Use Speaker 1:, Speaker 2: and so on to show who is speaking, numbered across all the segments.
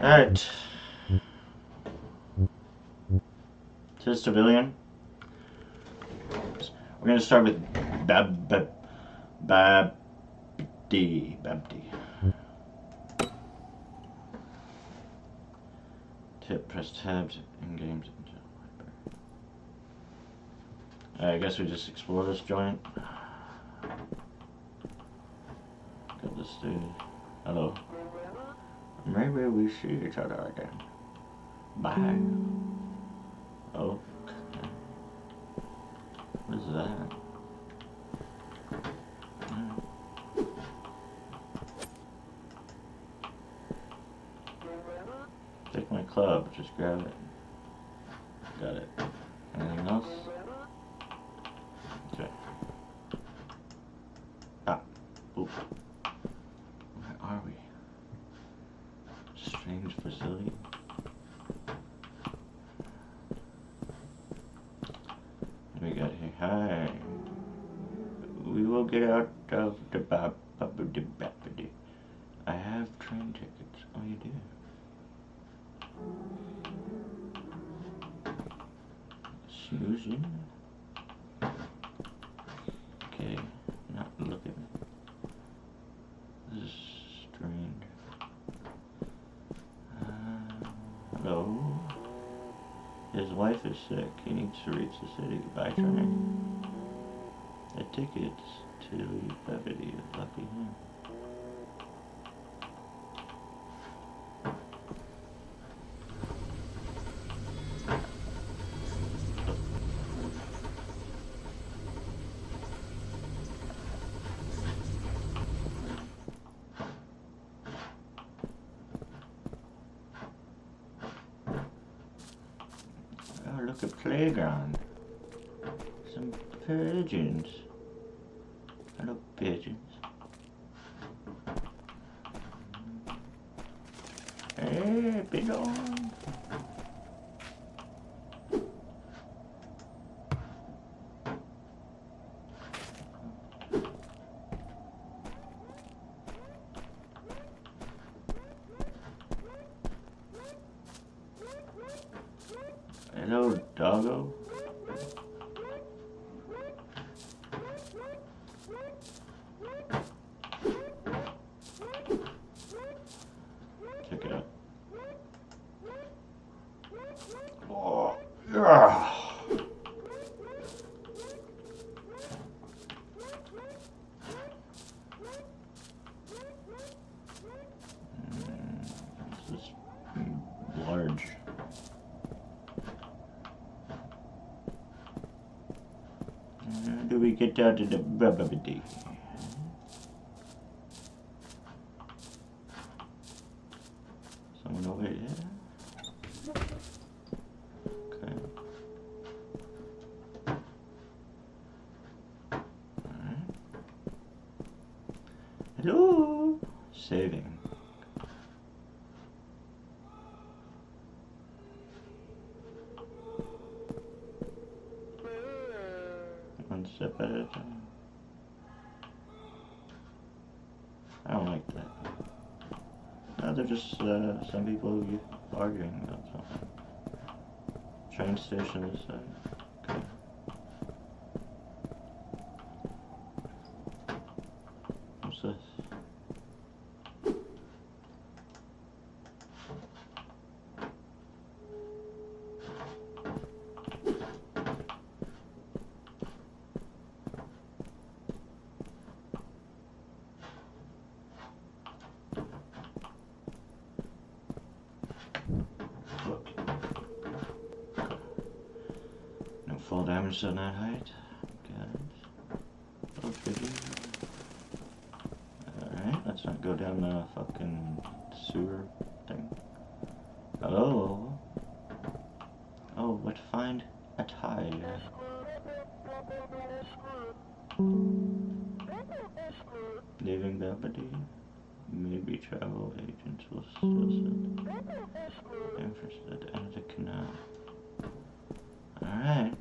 Speaker 1: Alright. To the civilian. We're gonna start with Babdi. Press tabs in games. I guess we just explore this joint. Got this dude. Hello. Maybe we see each other again. Bye. Oh. Okay. What is that? Take my club, just grab it. Got it. Anything else? Okay. Ah. Oop. Where are we? Strange facility. What do we got here? Hi. We will get out of the babidi. I have train tickets. Oh, you do? Snoozing. Okay, not looking. This is strange. Hello. His wife is sick. He needs to reach the city by train. The tickets to Babidi. Lucky him. Oh, look at playground. Some pigeons. Hello, pigeons. Hey, pigeon. Hello, doggo. Check it out. Oh, yeah. This is large. Do we get out of the babidi? Someone over here? Okay. Alright. Hello! Saving. One step at a time. I don't like that. No, they're just some people arguing about something. Train station this side. Okay. What's this? No fall damage on that height. Got it. Okay. Alright, let's not go down the fucking sewer thing. Hello? Oh, what find a tire. Leaving Babidi. Maybe travel agents will solicit interest at the end of the canal. Alright.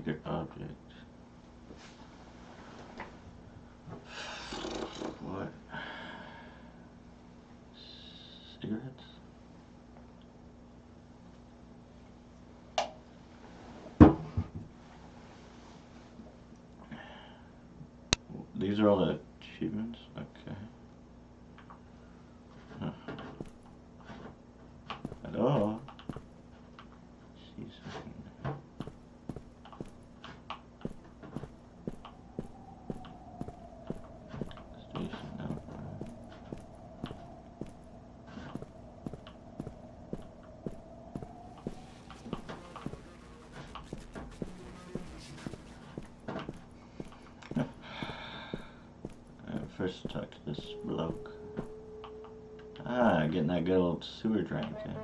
Speaker 1: secret object. What? Cigarettes? These are all the achievements? Okay. Huh. Hello? See something there. Station number. First talk to this bloke. Ah, getting that good old sewer drink in.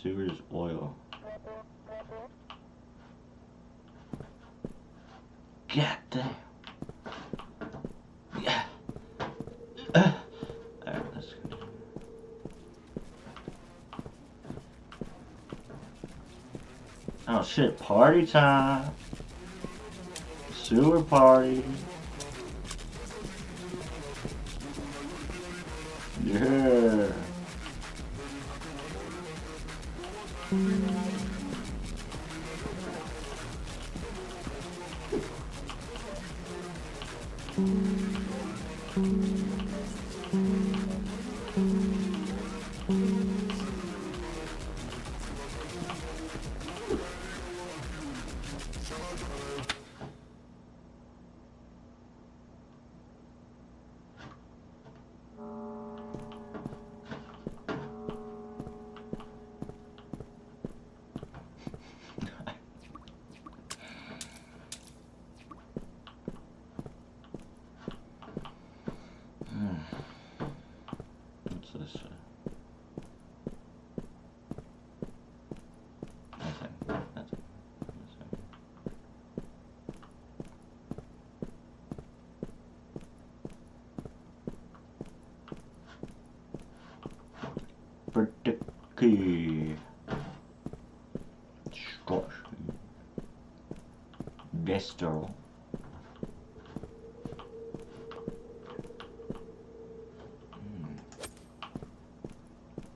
Speaker 1: Sewer's oil. God damn. Yeah. Alright, let's go. Oh shit, party time. Sewer party. Yeah. What's this? Nothing. Protect key. Scotch. Destoril.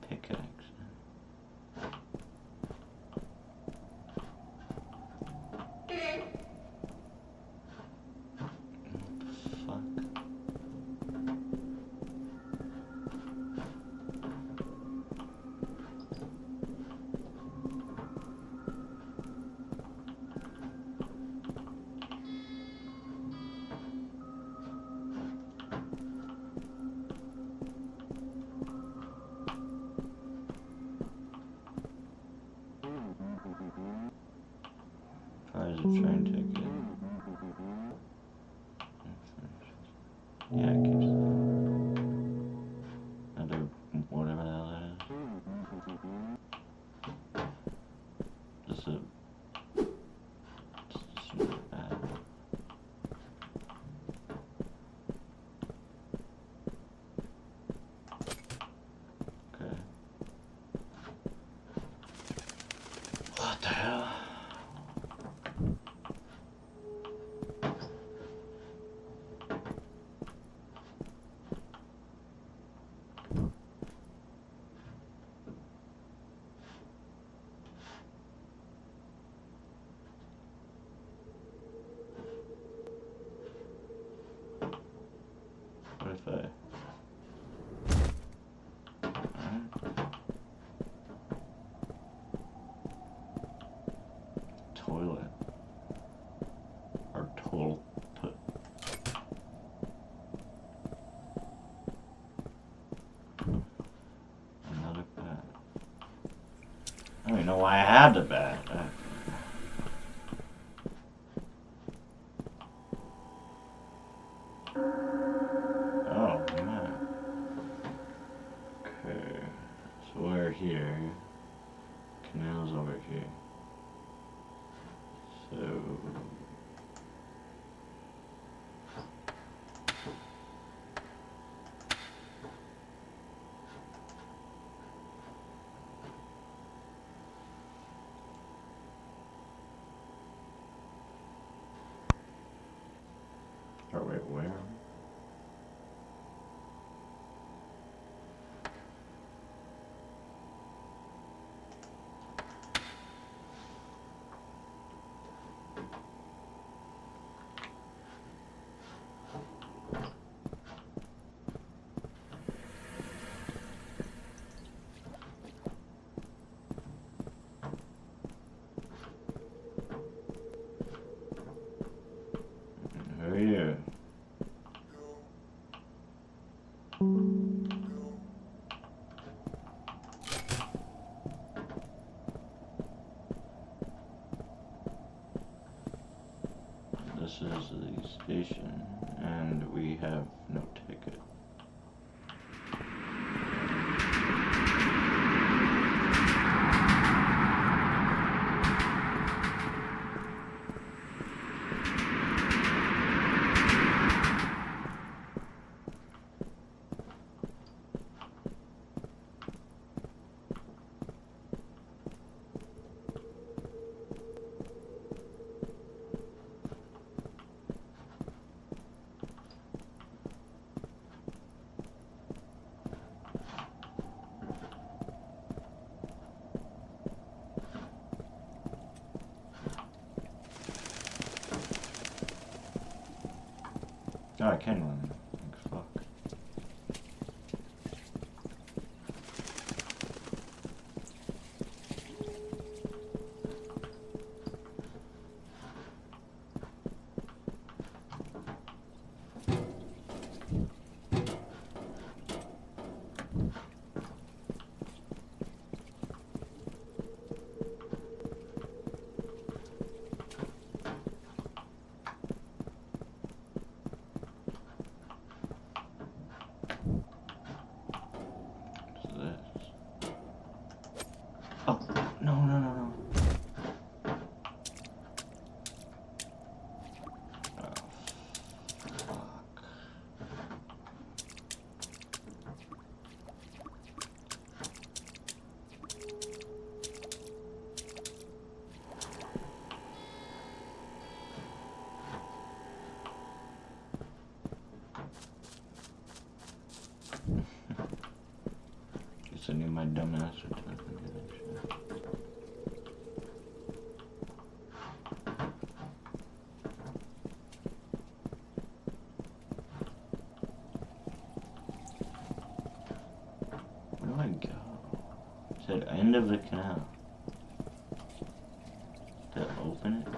Speaker 1: Pickaxe. Fuck. Prize a train ticket. Yeah, it keeps another whatever the hell that is. Just a bad. Okay. What the hell? What if I... Toilet. Or toilet. Another bat. I don't even know why I had the bat. Oh, man. Okay. So we're here. Canal's over here. So... where? Here. This is the station, and we have no ticket. Oh, I can run. Fuck. Oh, no. Oh, fuck. Guess I knew my dumb ass would type into that shit. Where do I go? It said end of the canal. To open it?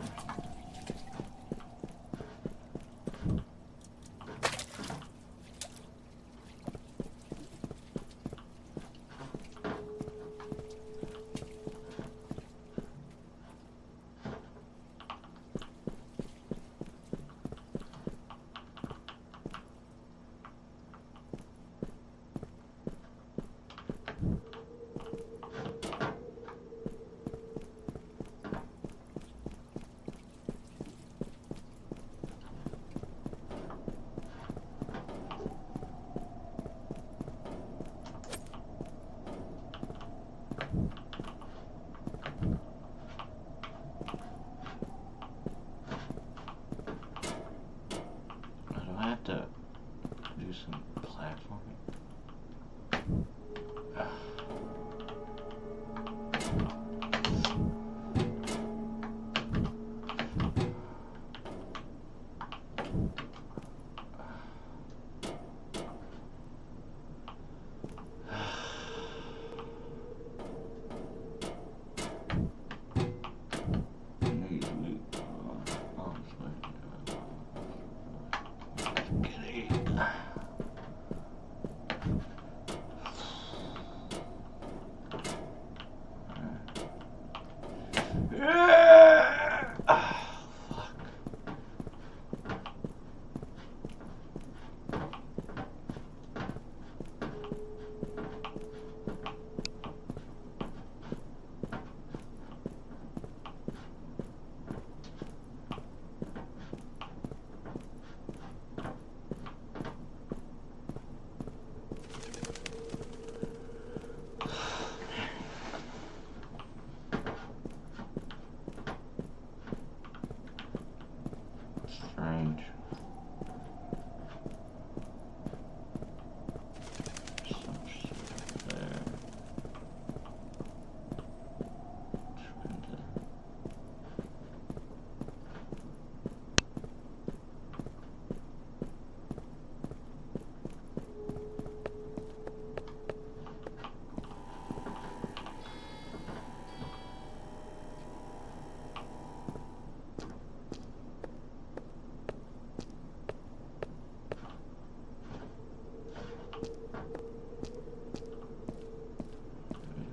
Speaker 1: To do some platforming.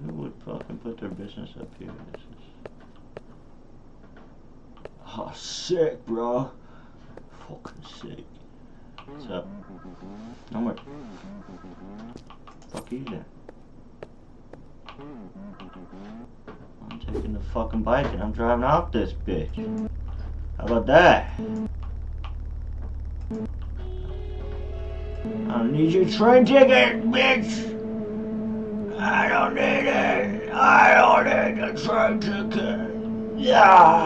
Speaker 1: Who would fucking put their business up here? This is... Oh, sick, bro. Fucking sick. What's up? No more. Fuck you then. I'm taking the fucking bike and I'm driving off this bitch. How about that? I don't need your train ticket, bitch! I don't need it! I don't need the train ticket! Yeah!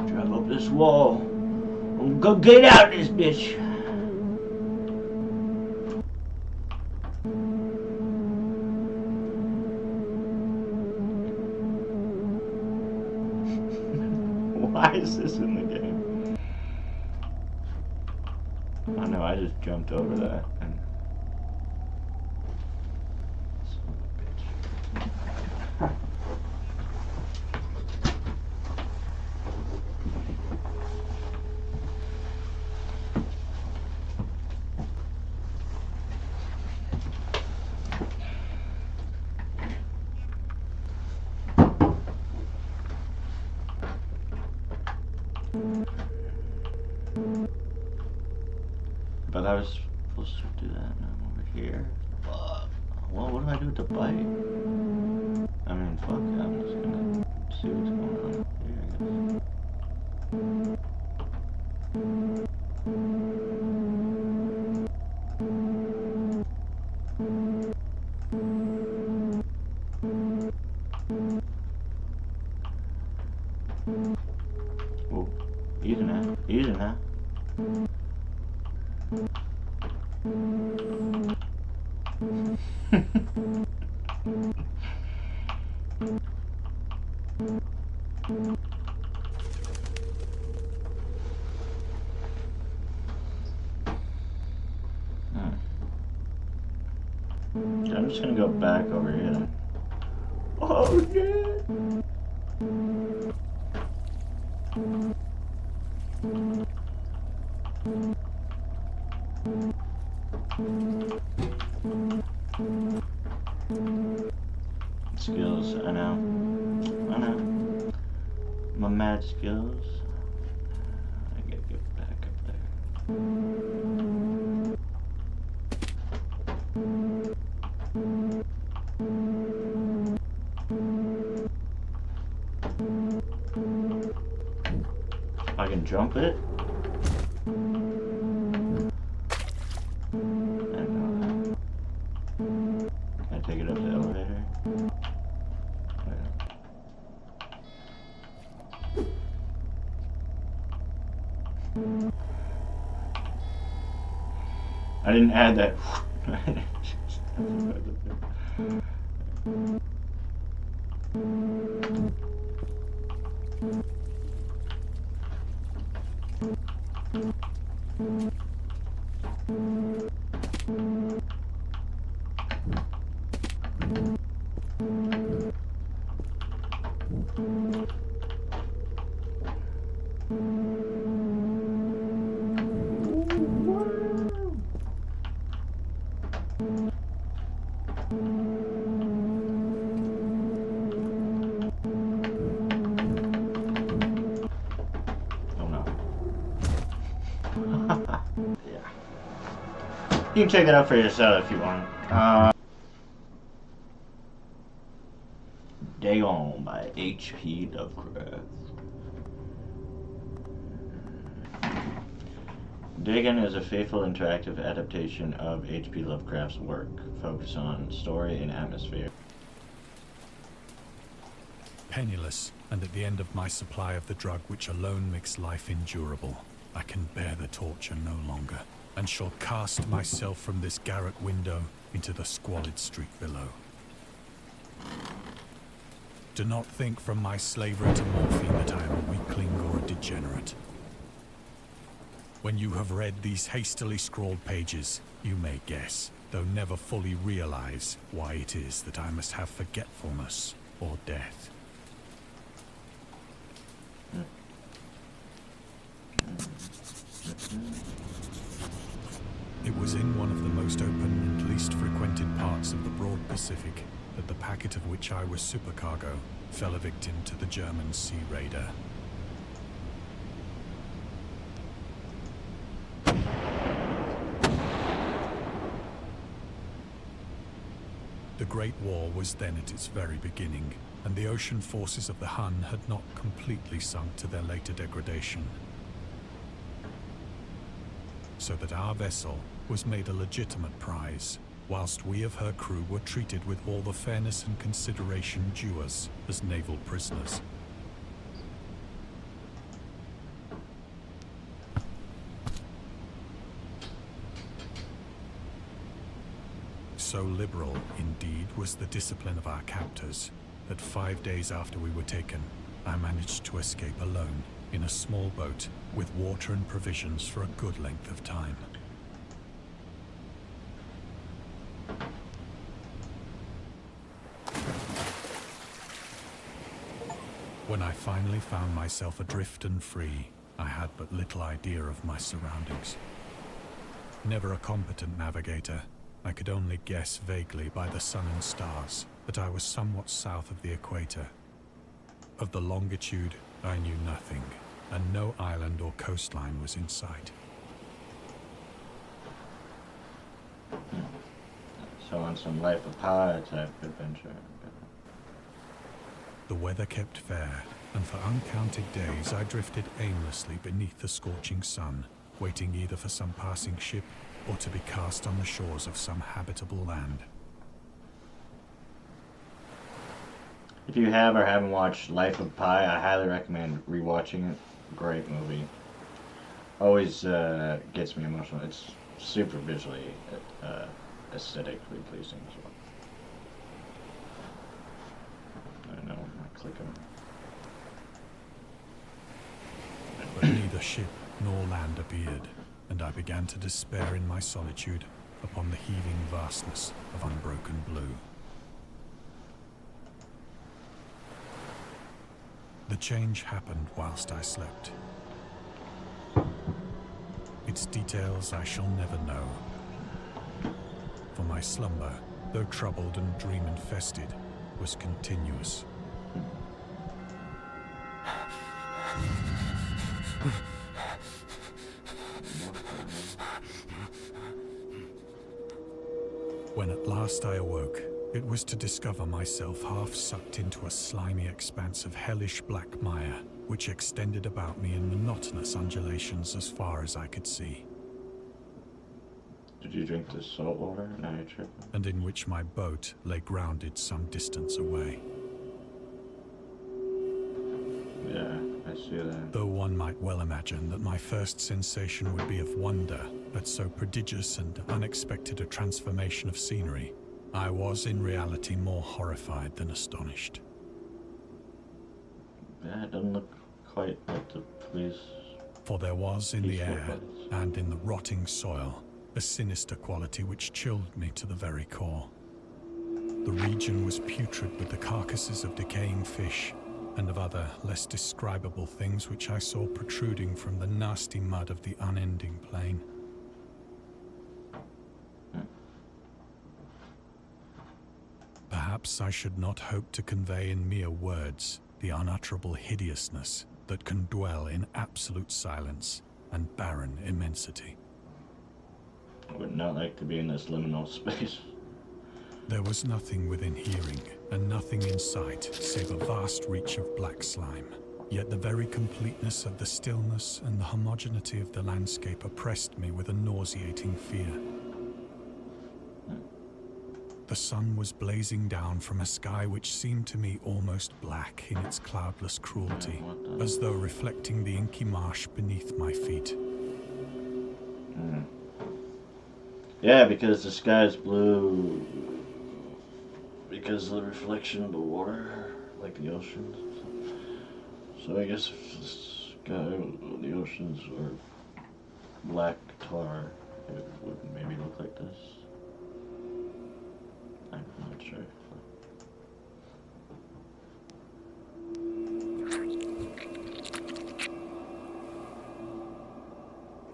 Speaker 1: Drive up this wall. I'm gonna get out this bitch! Why is this in the game? I know, I just jumped over that and... Son of a bitch. But I was supposed to do that, and I'm over here. Fuck. Well, what do I do with the bike? I mean, fuck, I'm just gonna see what's going on up here, I guess. Whoa. Easy now. Easy now. I'm just gonna go back over here then. Oh yeah! Skills, I know. I know. My mad skills. I gotta get back up there. I can jump it. And can I take it up the elevator? I didn't add that. Yeah. You can check that out for yourself if you want. Dagon by HP Lovecraft. Dagon is a faithful interactive adaptation of HP Lovecraft's work, focused on story and atmosphere.
Speaker 2: Penniless, and at the end of my supply of the drug which alone makes life endurable, I can bear the torture no longer, and shall cast myself from this garret window into the squalid street below. Do not think from my slavery to morphine that I am a weakling or a degenerate. When you have read these hastily scrawled pages, you may guess, though never fully realize, why it is that I must have forgetfulness or death. was in one of the most open and least frequented parts of the broad Pacific that the packet of which I was supercargo fell a victim to the German sea raider. The Great War was then at its very beginning, and the ocean forces of the Hun had not completely sunk to their later degradation. So that our vessel was made a legitimate prize, whilst we of her crew were treated with all the fairness and consideration due us as naval prisoners. So liberal, indeed, was the discipline of our captors, that 5 days after we were taken, I managed to escape alone in a small boat with water and provisions for a good length of time. When I finally found myself adrift and free, I had but little idea of my surroundings. Never a competent navigator, I could only guess vaguely by the sun and stars that I was somewhat south of the equator. Of the longitude, I knew nothing, and no island or coastline was in sight.
Speaker 1: So on some Life of Pi type adventure.
Speaker 2: The weather kept fair, and for uncounted days I drifted aimlessly beneath the scorching sun, waiting either for some passing ship or to be cast on the shores of some habitable land.
Speaker 1: If you have or haven't watched Life of Pi, I highly recommend rewatching it. Great movie. Always gets me emotional. It's super visually, aesthetically pleasing as well. I know, I'm clicking.
Speaker 2: But neither ship nor land appeared, and I began to despair in my solitude upon the heaving vastness of unbroken blue. The change happened whilst I slept. Its details I shall never know, for my slumber, though troubled and dream-infested, was continuous. When at last I awoke, it was to discover myself half sucked into a slimy expanse of hellish black mire, which extended about me in monotonous undulations as far as I could see.
Speaker 1: Did you drink this salt water? Now you're tripping.
Speaker 2: And in which my boat lay grounded some distance away.
Speaker 1: Yeah, I see that.
Speaker 2: Though one might well imagine that my first sensation would be of wonder at so prodigious and unexpected a transformation of scenery, I was in reality more horrified than astonished.
Speaker 1: Yeah, it doesn't look quite like the police.
Speaker 2: For there was in the air and in the rotting soil a sinister quality which chilled me to the very core. The region was putrid with the carcasses of decaying fish and of other, less describable things which I saw protruding from the nasty mud of the unending plain. Perhaps I should not hope to convey in mere words the unutterable hideousness that can dwell in absolute silence and barren immensity.
Speaker 1: I would not like to be in this liminal space.
Speaker 2: There was nothing within hearing, and nothing in sight, save a vast reach of black slime. Yet the very completeness of the stillness and the homogeneity of the landscape oppressed me with a nauseating fear. The sun was blazing down from a sky which seemed to me almost black in its cloudless cruelty, as though reflecting the inky marsh beneath my feet.
Speaker 1: Yeah, because the sky's blue. Because of the reflection of the water, like the oceans. So I guess if the sky, the oceans were black tar, it would maybe look like this. I'm not sure.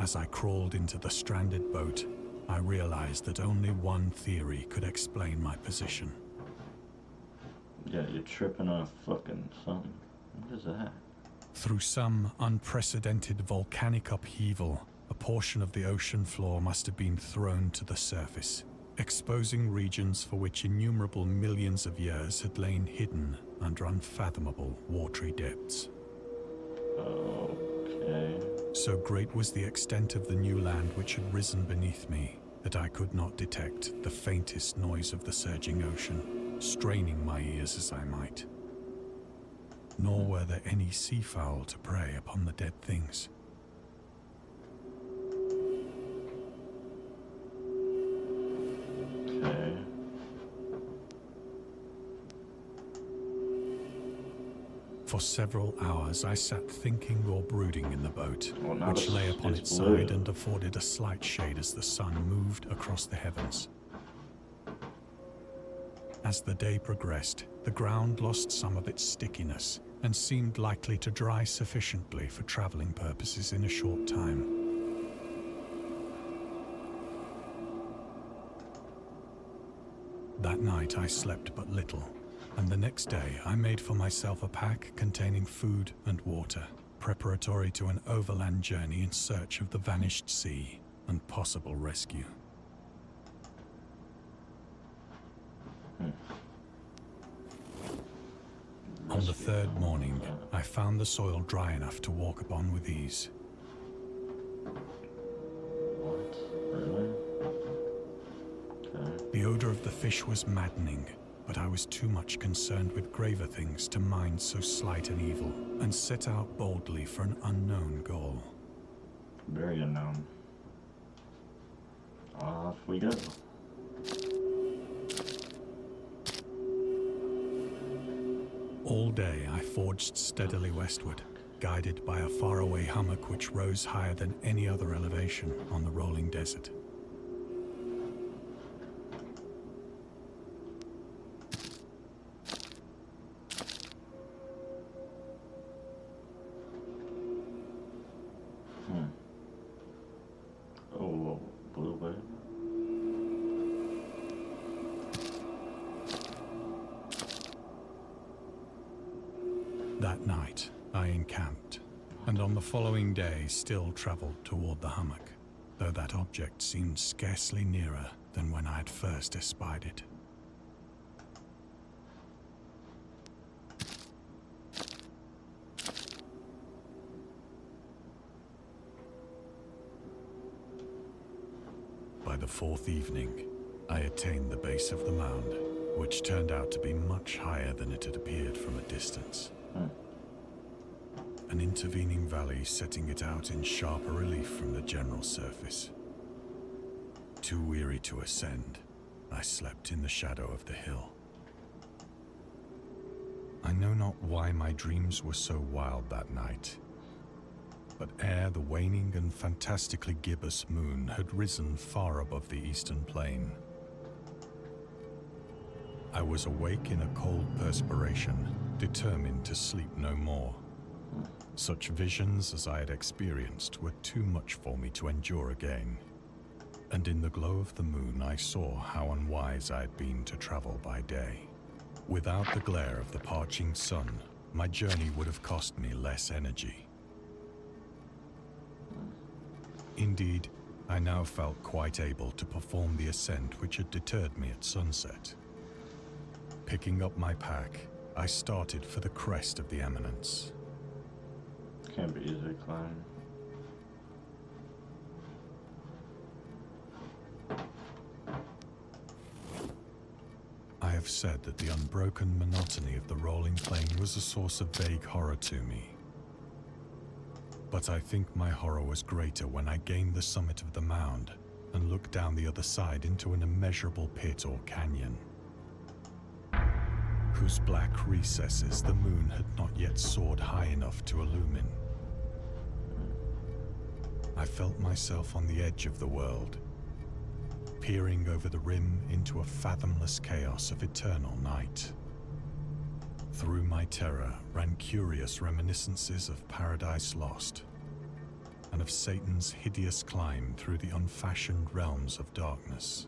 Speaker 2: As I crawled into the stranded boat, I realized that only one theory could explain my position.
Speaker 1: Yeah, you're tripping on a fucking something. What is that?
Speaker 2: Through some unprecedented volcanic upheaval, a portion of the ocean floor must have been thrown to the surface, exposing regions for which innumerable millions of years had lain hidden under unfathomable watery depths.
Speaker 1: Okay.
Speaker 2: So great was the extent of the new land which had risen beneath me that I could not detect the faintest noise of the surging ocean, straining my ears as I might. Nor were there any seafowl to prey upon the dead things.
Speaker 1: Okay.
Speaker 2: For several hours I sat thinking or brooding in the boat,
Speaker 1: Well, now
Speaker 2: which lay upon
Speaker 1: it's
Speaker 2: its
Speaker 1: blue.
Speaker 2: side and afforded a slight shade as the sun moved across the heavens. As the day progressed, the ground lost some of its stickiness and seemed likely to dry sufficiently for traveling purposes in a short time. That night I slept but little, and the next day I made for myself a pack containing food and water, preparatory to an overland journey in search of the vanished sea and possible rescue. On the third morning, I found the soil dry enough to walk upon with ease.
Speaker 1: What? Really? Okay.
Speaker 2: The odor of the fish was maddening, but I was too much concerned with graver things to mind so slight an evil, and set out boldly for an unknown goal.
Speaker 1: Very unknown. Off we go.
Speaker 2: All day I forged steadily westward, guided by a faraway hummock which rose higher than any other elevation on the rolling desert.
Speaker 1: Oh, blue wave.
Speaker 2: That night, I encamped, and on the following day still traveled toward the hummock, though that object seemed scarcely nearer than when I had first espied it. By the fourth evening, I attained the base of the mound, which turned out to be much higher than it had appeared from a distance. An intervening valley setting it out in sharper relief from the general surface. Too weary to ascend, I slept in the shadow of the hill. I know not why my dreams were so wild that night, but ere the waning and fantastically gibbous moon had risen far above the eastern plain, I was awake in a cold perspiration, determined to sleep no more. Such visions as I had experienced were too much for me to endure again, and in the glow of the moon I saw how unwise I had been to travel by day. Without the glare of the parching sun, my journey would have cost me less energy. Indeed, I now felt quite able to perform the ascent which had deterred me at sunset. Picking up my pack, I started for the crest of the eminence.
Speaker 1: Can't be easy to climb.
Speaker 2: I have said that the unbroken monotony of the rolling plain was a source of vague horror to me. But I think my horror was greater when I gained the summit of the mound and looked down the other side into an immeasurable pit or canyon, whose black recesses the moon had not yet soared high enough to illumine. I felt myself on the edge of the world, peering over the rim into a fathomless chaos of eternal night. Through my terror ran curious reminiscences of Paradise Lost, and of Satan's hideous climb through the unfashioned realms of darkness.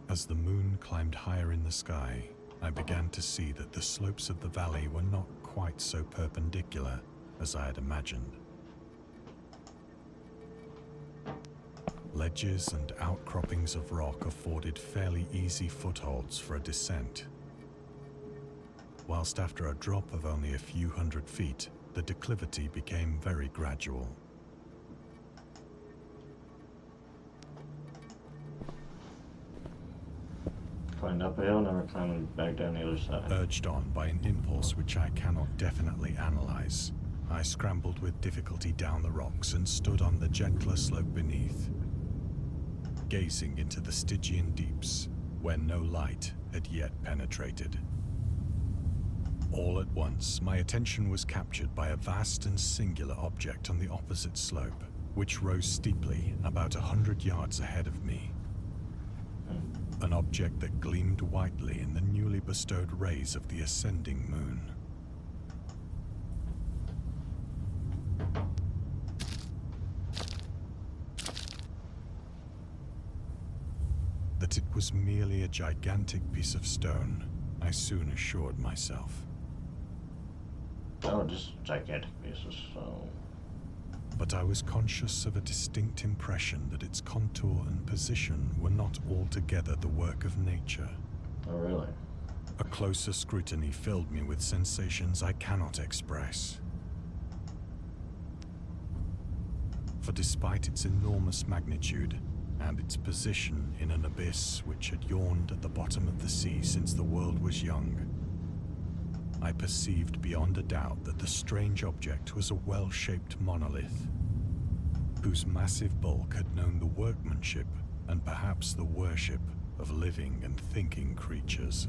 Speaker 2: As the moon climbed higher in the sky, I began to see that the slopes of the valley were not quite so perpendicular as I had imagined. Ledges and outcroppings of rock afforded fairly easy footholds for a descent, whilst after a drop of only a few hundred feet, the declivity became very gradual.
Speaker 1: Climbed up a hill, never climbing back down the other side.
Speaker 2: Urged on by an impulse which I cannot definitely analyze, I scrambled with difficulty down the rocks and stood on the gentler slope beneath, gazing into the Stygian deeps where no light had yet penetrated. All at once, my attention was captured by a vast and singular object on the opposite slope, which rose steeply about 100 yards ahead of me. An object that gleamed whitely in the newly bestowed rays of the ascending moon. That it was merely a gigantic piece of stone, I soon assured myself.
Speaker 1: Oh, just gigantic pieces, so...
Speaker 2: But I was conscious of a distinct impression that its contour and position were not altogether the work of nature.
Speaker 1: Oh, really?
Speaker 2: A closer scrutiny filled me with sensations I cannot express. For despite its enormous magnitude, and its position in an abyss which had yawned at the bottom of the sea since the world was young, I perceived beyond a doubt that the strange object was a well-shaped monolith, whose massive bulk had known the workmanship and perhaps the worship of living and thinking creatures.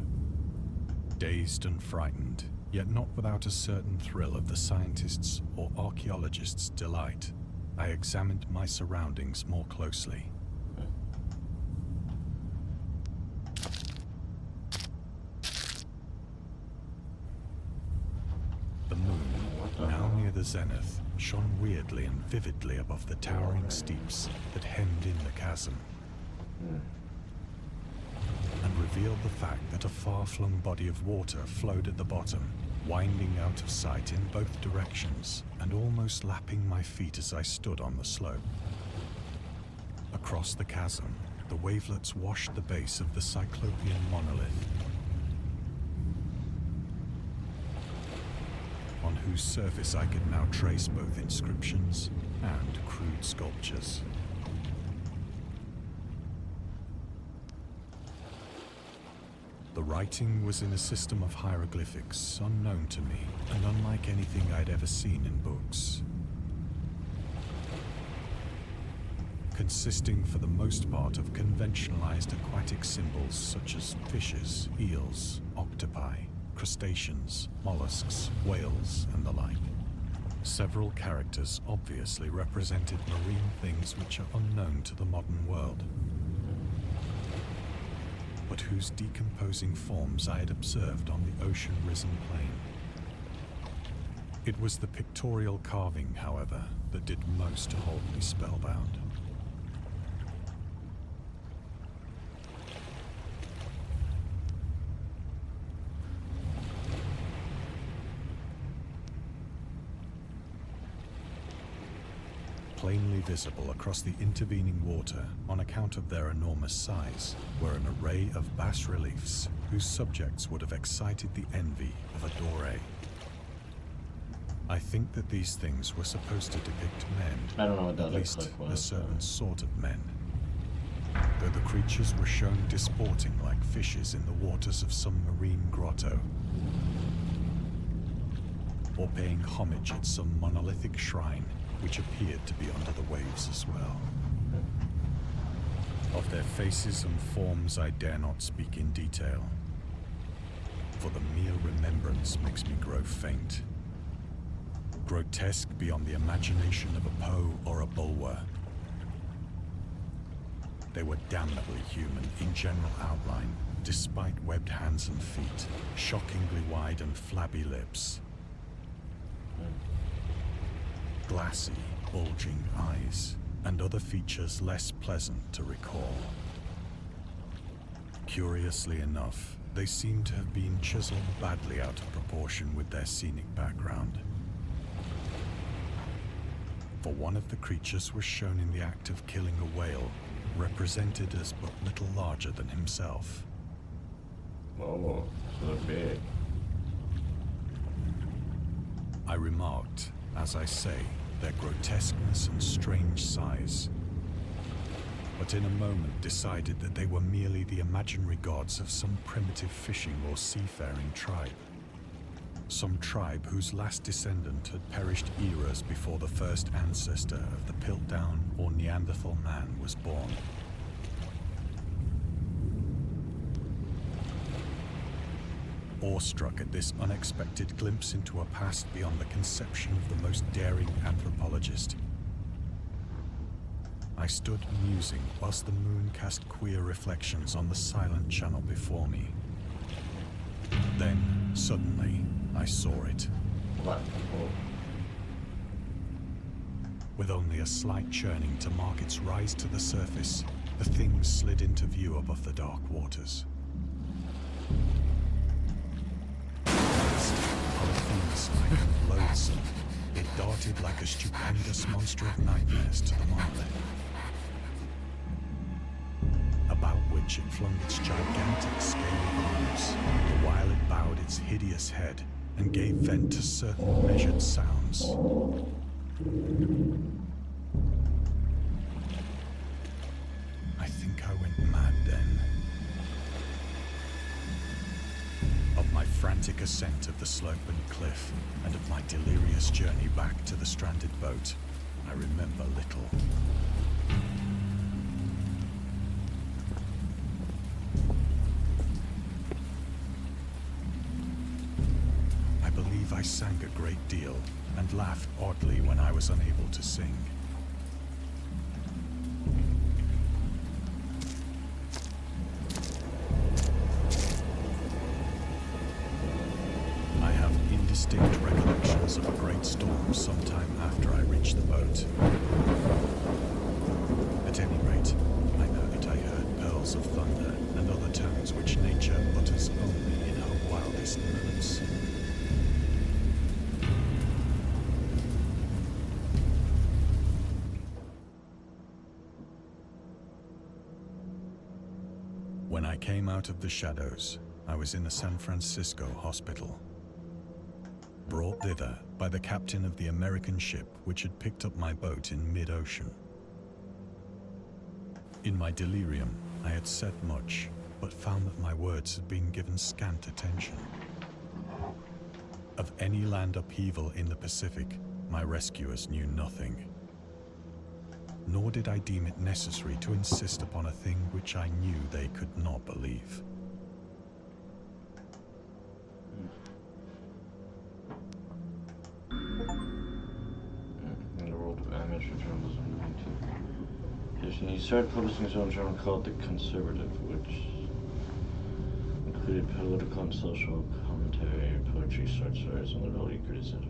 Speaker 2: Dazed and frightened, yet not without a certain thrill of the scientist's or archaeologist's delight, I examined my surroundings more closely. The moon, now near the zenith, shone weirdly and vividly above the towering steeps that hemmed in the chasm, and revealed the fact that a far-flung body of water flowed at the bottom, winding out of sight in both directions and almost lapping my feet as I stood on the slope. Across the chasm, the wavelets washed the base of the Cyclopean monolith, on whose surface I could now trace both inscriptions and crude sculptures. The writing was in a system of hieroglyphics unknown to me and unlike anything I'd ever seen in books, consisting for the most part of conventionalized aquatic symbols such as fishes, eels, octopi, crustaceans, mollusks, whales, and the like. Several characters obviously represented marine things which are unknown to the modern world, but whose decomposing forms I had observed on the ocean-risen plain. It was the pictorial carving, however, that did most to hold me spellbound. Plainly visible across the intervening water, on account of their enormous size, were an array of bas-reliefs whose subjects would have excited the envy of a Doré. I think that these things were supposed to depict men,
Speaker 1: I don't know what that
Speaker 2: at
Speaker 1: looks
Speaker 2: least
Speaker 1: like.
Speaker 2: a certain sort of men, though the creatures were shown disporting like fishes in the waters of some marine grotto, or paying homage at some monolithic shrine which appeared to be under the waves as well. Of their faces and forms I dare not speak in detail, for the mere remembrance makes me grow faint. Grotesque beyond the imagination of a Poe or a Bulwer. They were damnably human in general outline, despite webbed hands and feet, shockingly wide and flabby lips. Glassy, bulging eyes, and other features less pleasant to recall. Curiously enough, they seem to have been chiseled badly out of proportion with their scenic background. For one of the creatures was shown in the act of killing a whale, represented as but little larger than himself.
Speaker 1: Oh, so big.
Speaker 2: I remarked, as I say, their grotesqueness and strange size, but in a moment decided that they were merely the imaginary gods of some primitive fishing or seafaring tribe. Some tribe whose last descendant had perished eras before the first ancestor of the Piltdown or Neanderthal man was born. Awestruck at this unexpected glimpse into a past beyond the conception of the most daring anthropologist, I stood musing whilst the moon cast queer reflections on the silent channel before me. Then, suddenly, I saw it.
Speaker 1: What? Oh.
Speaker 2: With only a slight churning to mark its rise to the surface, the thing slid into view above the dark waters. Polyphemus-like and loathsome, it darted like a stupendous monster of nightmares to the monolith, about which it flung its gigantic scaly arms, the while it bowed its hideous head and gave vent to certain measured sounds. I think I went mad then. Of my frantic ascent of the sloping cliff and of my delirious journey back to the stranded boat, I remember little. I believe I sang a great deal and laughed oddly when I was unable to sing. I have indistinct recollections of a great storm sometime after I reached the boat. At any rate, I know that I heard pearls of thunder and other tones which nature utters only in her wildest moods. When I came out of the shadows, I was in a San Francisco hospital, brought thither by the captain of the American ship which had picked up my boat in mid-ocean. In my delirium, I had said much, but found that my words had been given scant attention. Of any land upheaval in the Pacific, my rescuers knew nothing. Nor did I deem it necessary to insist upon a thing which I knew they could not believe.
Speaker 1: In the world of amateur journalism, he started publishing his own journal called The Conservative, which included political and social commentary, poetry, short stories, and literary criticism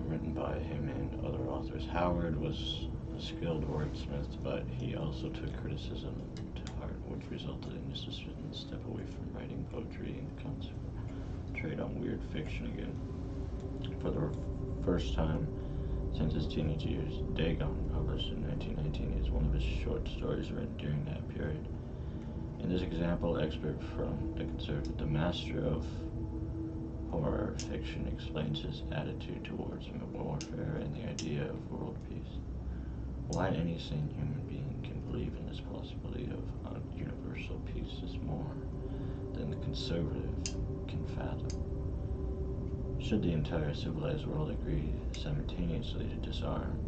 Speaker 1: written by him and other authors. Howard was a skilled wordsmith, but he also took criticism to heart, which resulted in his decision to step away from writing poetry and concentrate on weird fiction again. For the first time since his teenage years, Dagon, published in 1919, is one of his short stories written during that period. In this example, excerpt from The Conservative, the master of horror fiction explains his attitude towards warfare and the idea of world peace. Why any sane human being can believe in this possibility of universal peace is more than the conservative can fathom. Should the entire civilized world agree simultaneously to disarm,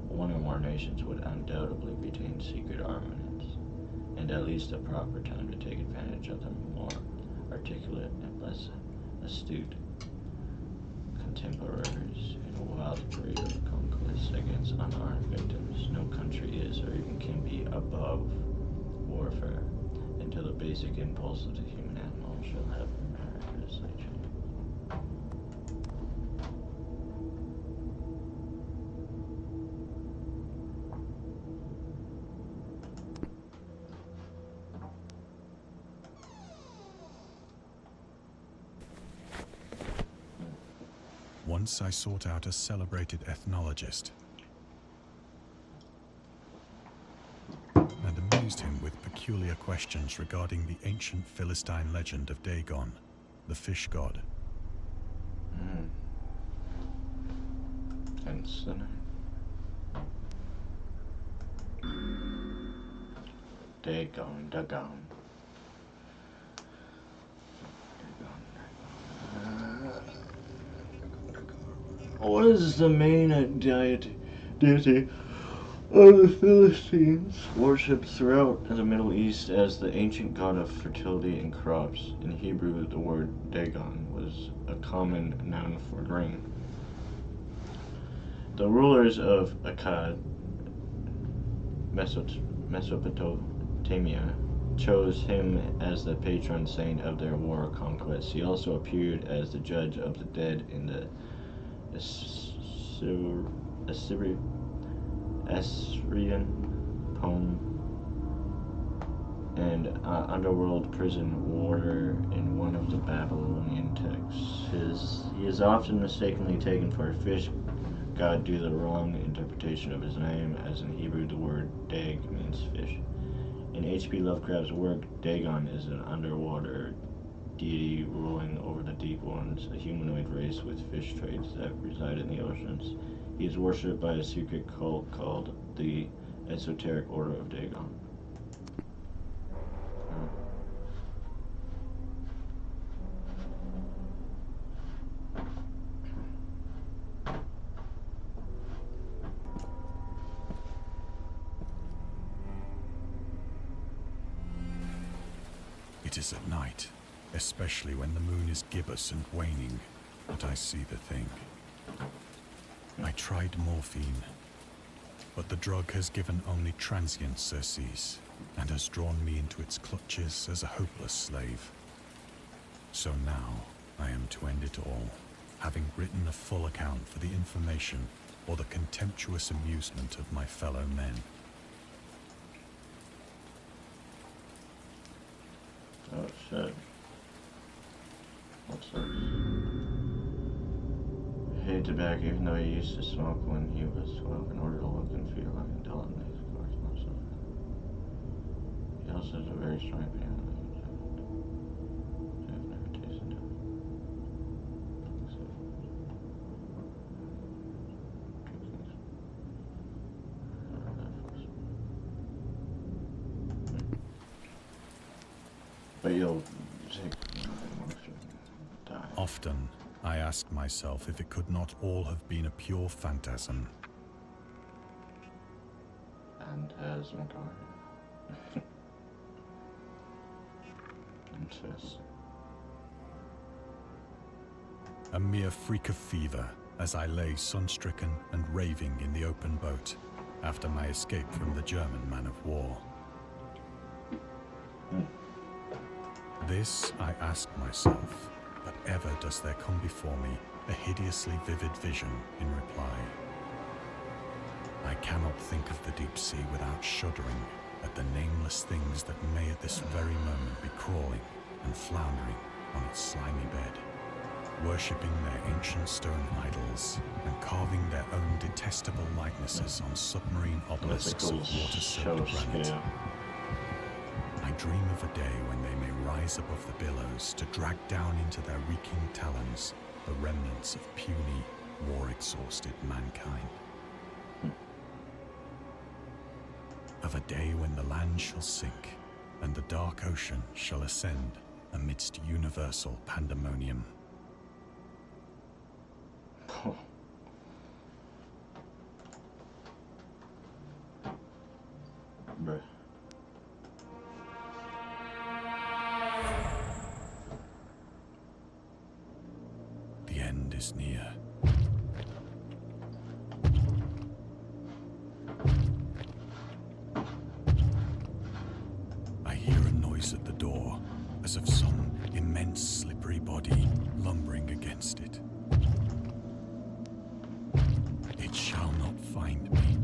Speaker 1: one or more nations would undoubtedly retain secret armaments, and at least a proper time to take advantage of them more articulate and less astute contemporaries in a wild career of conquest against unarmed victims. No country is or even can be above warfare until the basic impulse of the human animal shall have miraculously changed.
Speaker 2: Once I sought out a celebrated ethnologist and amused him with peculiar questions regarding the ancient Philistine legend of Dagon, the fish god.
Speaker 1: Unsettling. Dagon. What is the main deity of the Philistines, worshipped throughout the Middle East as the ancient god of fertility and crops? In Hebrew, the word Dagon was a common noun for grain. The rulers of Akkad, Mesopotamia, chose him as the patron saint of their war conquests. He also appeared as the judge of the dead in the Assyrian poem and underworld prison warder in one of the Babylonian texts. He is often mistakenly taken for a fish god due to the wrong interpretation of his name, as in Hebrew the word Dag means fish. In HP Lovecraft's work, Dagon is an underwater deity ruling over the deep ones, a humanoid race with fish traits that reside in the oceans. He is worshipped by a secret cult called the Esoteric Order of Dagon.
Speaker 2: It is at night, especially when the moon is gibbous and waning, that I see the thing. I tried morphine, but the drug has given only transient surcease and has drawn me into its clutches as a hopeless slave. So now I am to end it all, having written a full account for the information or the contemptuous amusement of my fellow men.
Speaker 1: Oh shit. What's this? Hated tobacco, even though he used to smoke when he was 12 in order to look and feel like an adult, and of course most of it. He also has a very strong opinion on the I've never tasted it. But you'll take emotion, die.
Speaker 2: Often, I ask myself if it could not all have been a pure phantasm.
Speaker 1: Phantasmagoria. Interesting.
Speaker 2: A mere freak of fever as I lay sun-stricken and raving in the open boat after my escape from the German man of war. This I ask myself, but ever does there come before me a hideously vivid vision in reply. I cannot think of the deep sea without shuddering at the nameless things that may at this very moment be crawling and floundering on its slimy bed, worshipping their ancient stone idols and carving their own detestable likenesses on submarine obelisks of water-soaked granite. I dream of a day when they may rise above the billows to drag down into their reeking talons the remnants of puny, war-exhausted mankind. Of a day when the land shall sink and the dark ocean shall ascend amidst universal pandemonium.
Speaker 1: Oh. Bruh.
Speaker 2: The end is near. I hear a noise at the door, as of some immense slippery body lumbering against it. It shall not find me.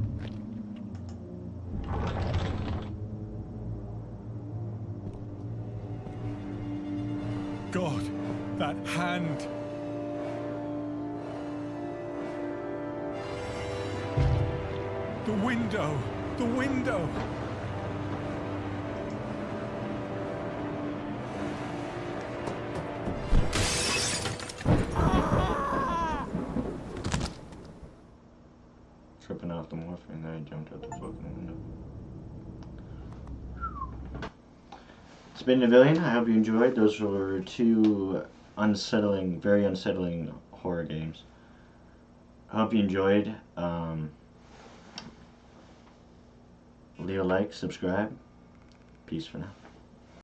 Speaker 2: God, that hand! The window! The window!
Speaker 1: Tripping off the morphine, then I jumped out the fucking window. It's been Navillion. I hope you enjoyed. Those were two unsettling, very unsettling horror games. I hope you enjoyed. Leave a like, subscribe. Peace for now.